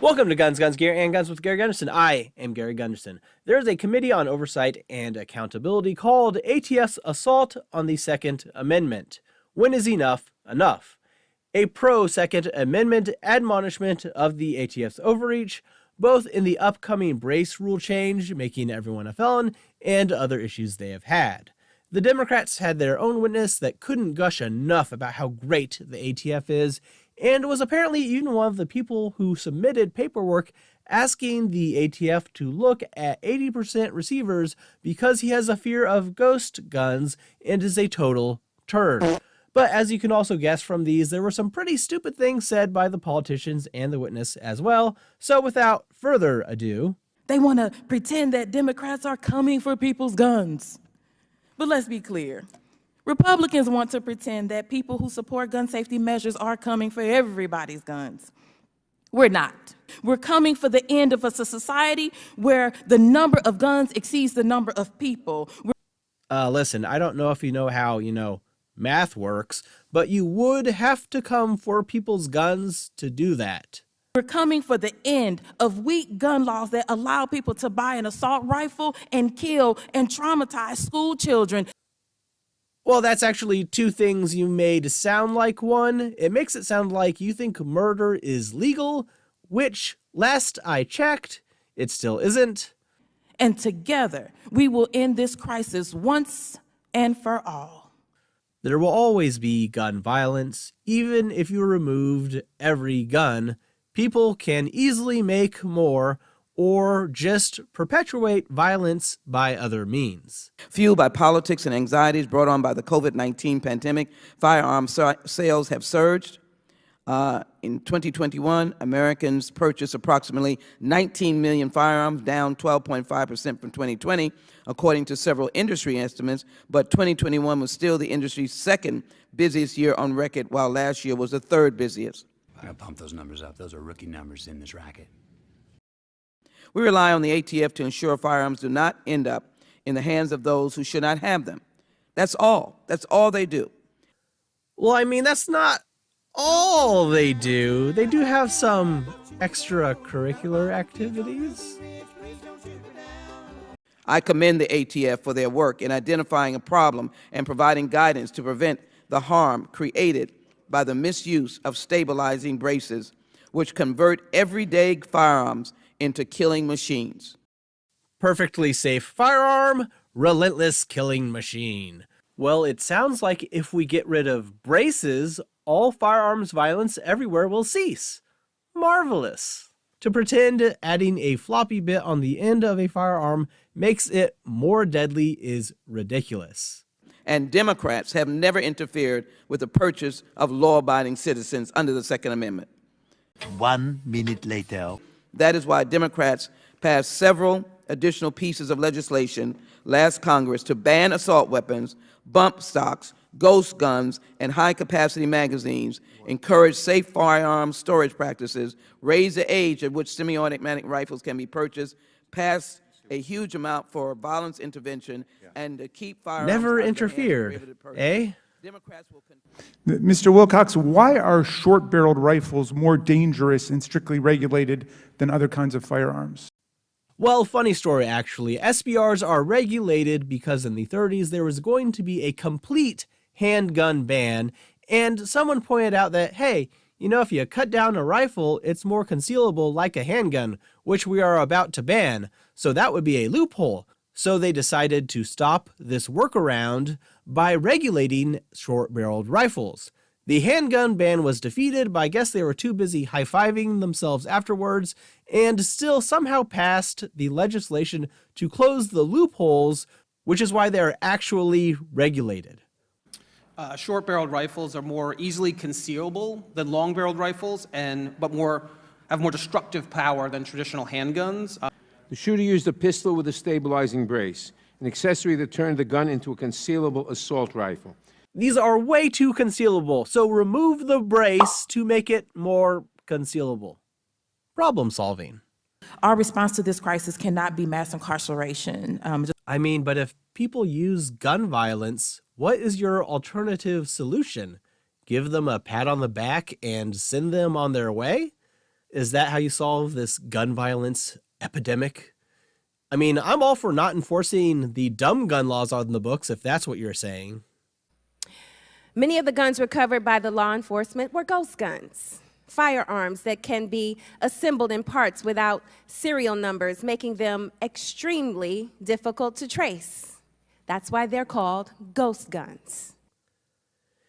Welcome to Guns, Guns, Gear, and Guns with Gary Gunderson. I am Gary Gunderson. There is a committee on oversight and accountability called ATF's Assault on the Second Amendment. When is enough enough? A pro-Second Amendment admonishment of the ATF's overreach, both in the upcoming brace rule change, making everyone a felon, and other issues they have had. The Democrats had their own witness that couldn't gush enough about how great the ATF is, and was apparently even one of the people who submitted paperwork asking the ATF to look at 80% receivers because he has a fear of ghost guns and is a total turd. But as you can also guess from these, there were some pretty stupid things said by the politicians and the witness as well. So without further ado, they want to pretend that Democrats are coming for people's guns. But let's be clear. Republicans want to pretend that people who support gun safety measures are coming for everybody's guns. We're not. We're coming for the end of a society where the number of guns exceeds the number of people. Listen, I don't know if you know how, math works, but you would have to come for people's guns to do that. We're coming for the end of weak gun laws that allow people to buy an assault rifle and kill and traumatize school children. Well, that's actually two things you made sound like one. It makes it sound like you think murder is legal, which, last I checked, it still isn't. And together, we will end this crisis once and for all. There will always be gun violence. Even if you removed every gun, people can easily make more or just perpetuate violence by other means. Fueled by politics and anxieties brought on by the COVID-19 pandemic, firearm sales have surged. In 2021, Americans purchased approximately 19 million firearms, down 12.5% from 2020, according to several industry estimates, but 2021 was still the industry's second busiest year on record, while last year was the third busiest. I gotta pump those numbers up. Those are rookie numbers in this racket. We rely on the ATF to ensure firearms do not end up in the hands of those who should not have them. That's all. That's all they do. Well, I mean, that's not all they do. They do have some extracurricular activities. I commend the ATF for their work in identifying a problem and providing guidance to prevent the harm created by the misuse of stabilizing braces, which convert everyday firearms into killing machines. Perfectly safe firearm, relentless killing machine. Well, it sounds like if we get rid of braces, all firearms violence everywhere will cease. Marvelous. To pretend adding a floppy bit on the end of a firearm makes it more deadly is ridiculous. And Democrats have never interfered with the purchase of law-abiding citizens under the Second Amendment. 1 minute later. That is why Democrats passed several additional pieces of legislation last Congress to ban assault weapons, bump stocks, ghost guns, and high-capacity magazines, encourage safe firearms storage practices, raise the age at which semi-automatic rifles can be purchased, pass a huge amount for violence intervention, and to keep firearms Never out of the hands of interfered, prohibited persons. eh? Democrats will Mr. Wilcox, why are short-barreled rifles more dangerous and strictly regulated than other kinds of firearms? Well, funny story actually. SBRs are regulated because in the 30s there was going to be a complete handgun ban, and someone pointed out that, hey, if you cut down a rifle, it's more concealable like a handgun, which we are about to ban, so that would be a loophole. So they decided to stop this workaround by regulating short-barreled rifles. The handgun ban was defeated, but I guess they were too busy high-fiving themselves afterwards, and still somehow passed the legislation to close the loopholes, which is why they're actually regulated. Short-barreled rifles are more easily concealable than long-barreled rifles, but have more destructive power than traditional handguns. The shooter used a pistol with a stabilizing brace, an accessory that turned the gun into a concealable assault rifle. These are way too concealable, so remove the brace to make it more concealable. Problem solving. Our response to this crisis cannot be mass incarceration. But if people use gun violence, what is your alternative solution? Give them a pat on the back and send them on their way? Is that how you solve this gun violence epidemic? I mean, I'm all for not enforcing the dumb gun laws on the books, if that's what you're saying. Many of the guns recovered by the law enforcement were ghost guns, firearms that can be assembled in parts without serial numbers, making them extremely difficult to trace. That's why they're called ghost guns.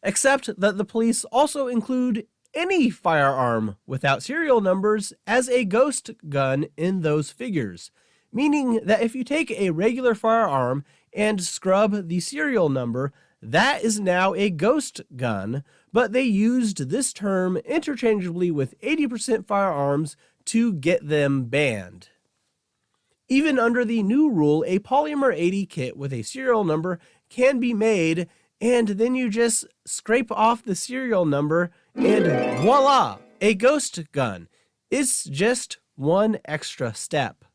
Except that the police also include any firearm without serial numbers as a ghost gun in those figures, meaning that if you take a regular firearm and scrub the serial number, that is now a ghost gun, but they used this term interchangeably with 80% firearms to get them banned. Even under the new rule, a polymer 80 kit with a serial number can be made, and then you just scrape off the serial number and voila, a ghost gun. It's just one extra step.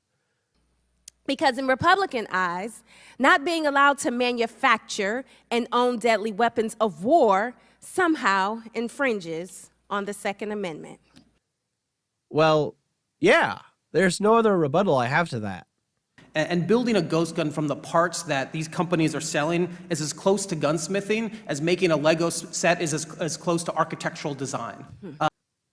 Because in Republican eyes, not being allowed to manufacture and own deadly weapons of war somehow infringes on the Second Amendment. Well, yeah, there's no other rebuttal I have to that. And building a ghost gun from the parts that these companies are selling is as close to gunsmithing as making a Lego set is as close to architectural design.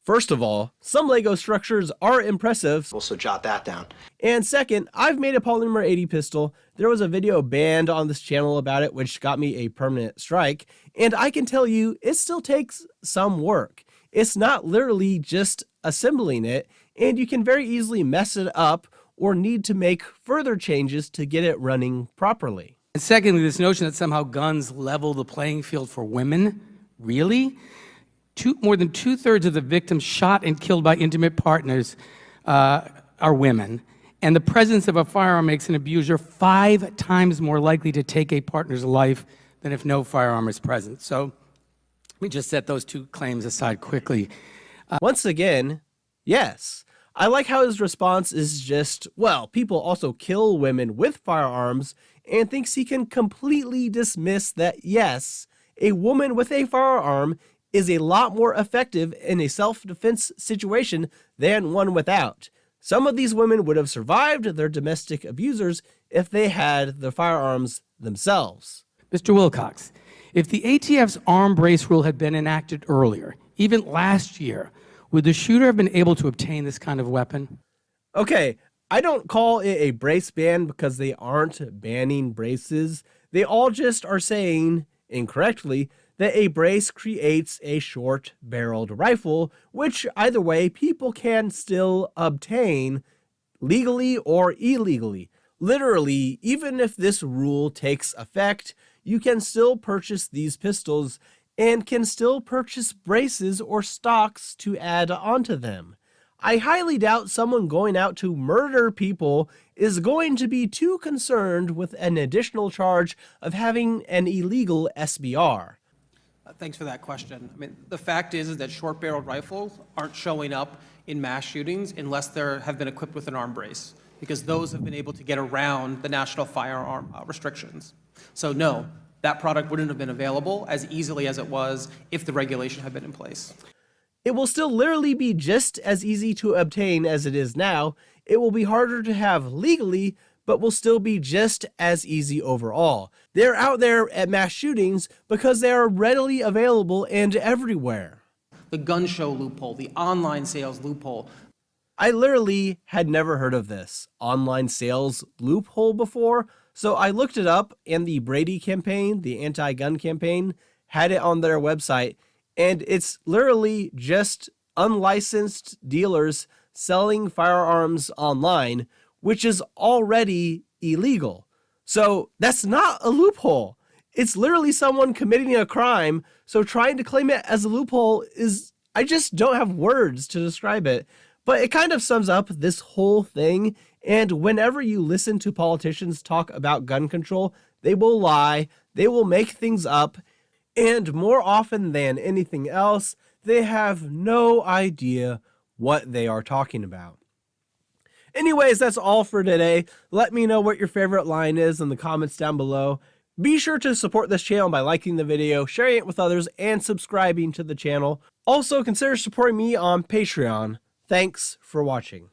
First of all, some Lego structures are impressive. Also jot that down. And second, I've made a polymer 80 pistol. There was a video banned on this channel about it, which got me a permanent strike. And I can tell you, it still takes some work. It's not literally just assembling it, and you can very easily mess it up or need to make further changes to get it running properly. And secondly, this notion that somehow guns level the playing field for women, really? More than 2/3 of the victims shot and killed by intimate partners are women. And the presence of a firearm makes an abuser 5 times more likely to take a partner's life than if no firearm is present. So let me just set those two claims aside quickly. Once again, yes. I like how his response is just, well, people also kill women with firearms, and thinks he can completely dismiss that, yes, a woman with a firearm is a lot more effective in a self-defense situation than one without. Some of these women would have survived their domestic abusers if they had the firearms themselves. Mr. Wilcox, if the ATF's arm brace rule had been enacted earlier, even last year, would the shooter have been able to obtain this kind of weapon? Okay, I don't call it a brace ban because they aren't banning braces. They all just are saying, incorrectly, that a brace creates a short-barreled rifle, which either way, people can still obtain legally or illegally. Literally, even if this rule takes effect, you can still purchase these pistols and can still purchase braces or stocks to add onto them. I highly doubt someone going out to murder people is going to be too concerned with an additional charge of having an illegal SBR. Thanks for that question. I mean, the fact is that short-barreled rifles aren't showing up in mass shootings unless they have been equipped with an arm brace, because those have been able to get around the national firearm restrictions. So no, that product wouldn't have been available as easily as it was if the regulation had been in place. It will still literally be just as easy to obtain as it is now. It will be harder to have legally, but will still be just as easy overall. They're out there at mass shootings because they are readily available and everywhere. The gun show loophole, the online sales loophole. I literally had never heard of this online sales loophole before, so I looked it up, and the Brady campaign, the anti-gun campaign, had it on their website, and it's literally just unlicensed dealers selling firearms online, which is already illegal. So that's not a loophole. It's literally someone committing a crime, so trying to claim it as a loophole is, I just don't have words to describe it. But it kind of sums up this whole thing, and whenever you listen to politicians talk about gun control, they will lie, they will make things up, and more often than anything else, they have no idea what they are talking about. Anyways, that's all for today. Let me know what your favorite line is in the comments down below. Be sure to support this channel by liking the video, sharing it with others, and subscribing to the channel. Also, consider supporting me on Patreon. Thanks for watching.